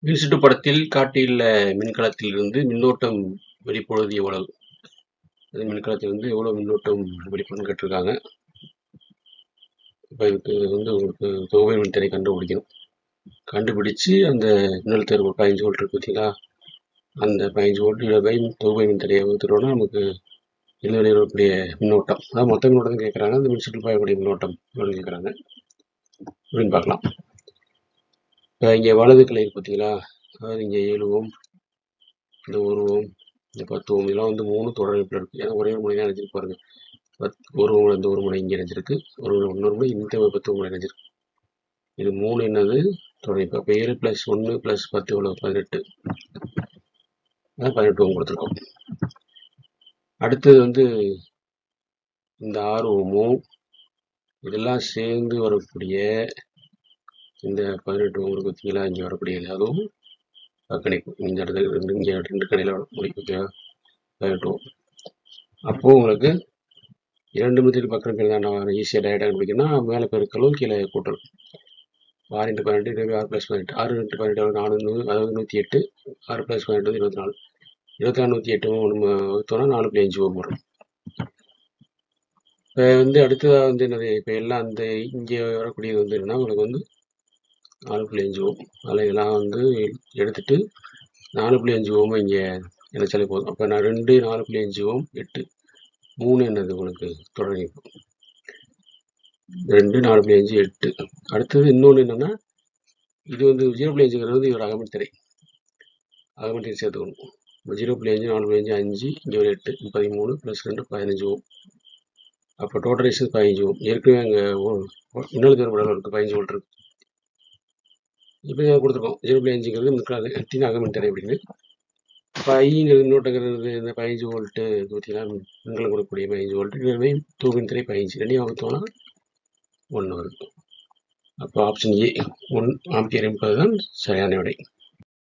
மின்சுற்று படத்தில் காட்டியுள்ள மின்கலத்திலிருந்து மின்னோட்டம் வெளிப்படுவது எவ்வளவு? அது மின்கலத்திலிருந்து எவ்வளவு மின்னோட்டம் வெளிப்படும்னு கேட்டிருக்காங்க. இப்போ இதுக்கு உங்களுக்கு தொகுதி மின்தடை கண்டுபிடிக்கணும். கண்டுபிடிச்சு அந்த மின்னழுத்தம் ஒரு 15 வோல்ட் இருக்கு பார்த்தீங்களா, அந்த 15 வோல்ட் பை தொகுதி மின்தடையை வகுத்துட்டோம்னா நமக்கு என்ன வெளியிடக்கூடிய மின்னோட்டம், அதாவது மொத்த மின்னோட்டம் கேட்குறாங்க, அந்த மின்சுற்றில் பாயக்கூடிய மின்னோட்டம் எவ்வளோன்னு கேட்குறாங்க அப்படின்னு பார்க்கலாம். இப்போ இங்கே வலது கிளை இருக்கு பார்த்தீங்களா, அதாவது இங்கே 7 ஓம், இந்த 1 ஓம், இந்த 10 ஓம், இதெல்லாம் வந்து 3 தொடர் இணைப்பில் இருக்குது. ஏன்னா ஒரே ஒரு முனை தான் நினைச்சிருக்கு பாருங்க. 1 ஓம் இந்த ஒரு முனை இங்கே நினைச்சிருக்கு, இன்னொரு முனை இந்த 10 முனை நினைச்சிருக்கு. இது 3 என்னது தொடர் இணைப்பு. அப்போ 7 + 1 + 10 எவ்வளோ? 18. அதான் 18 ஓம் கொடுத்துருக்கோம். அடுத்தது வந்து இந்த 6 ஓமும் இதெல்லாம் சேர்ந்து வரக்கூடிய இந்த 18 ஓம் பார்த்தீங்களா, இங்கே வரக்கூடிய அதுவும் கணிப்பு. இந்த இடத்துல இங்கே 2 கடையில் முடிக்கும் 18 ஓம். அப்போது உங்களுக்கு 2 மீட்டர் பக்கம் நான் ஈஸியாக டைரெக்டாக கண்டுபிடிக்கணும்னா மேலே பெருக்கலும் கீழே கூட்டலும். 6 × 18 6 + 18 6 × 18 400, அதாவது 108. 6 + 18 24. 24 108 நம்ம வகுத்தோம்னா 4.5 ஓம் வரும். இப்போ வந்து அடுத்ததாக வந்து என்னது, இப்போ எல்லாம் அந்த இங்கே வரக்கூடியது வந்து என்னன்னா உங்களுக்கு வந்து 4.5 ஓம். அதில் இதெல்லாம் வந்து எடுத்துட்டு 4.5 ஓம் இங்கே நினைச்சாலே போதும். அப்போ நான் 2 4.5 ஓம் 8 3 என்னது உங்களுக்கு தொடர் இணைப்பு. 2 4.5 8. அடுத்தது இன்னொன்று என்னன்னா, இது வந்து 0.5ங்கிறது வந்து இதோட அகமின்தடை சேர்த்துக்கணும். 0.5 4.5 5 இங்கே ஒரு 8 13 + 2 15 ஓம். அப்போ டோட்டல் ரெசிஸ்டன்ஸ் 15 ஓம். ஏற்கனவே அங்கே மின்னழுத்த வேறுபாடு இருக்குது, 15 வோல்ட் இருக்கு. இப்போ இதை கொடுத்துருக்கோம். 0.5ங்கிறது மின்கலத்தின் அகமின்தடை அப்படின்னு. இப்போ ஐங்கிறது மின்னோட்டங்கிறது இந்த 15 வோல்ட்டு பார்த்தீங்கன்னா மின்கலம் கொடுக்கக்கூடிய 15 வோல்ட்டு, இதுவே தொகுதிமின்தடை 15 ரெண்டையும் வகுத்தோம்னா 1 வருது. அப்போ ஆப்ஷன் ஏ 1 ஆம்பியர் என்பதுதான் சரியான விடை.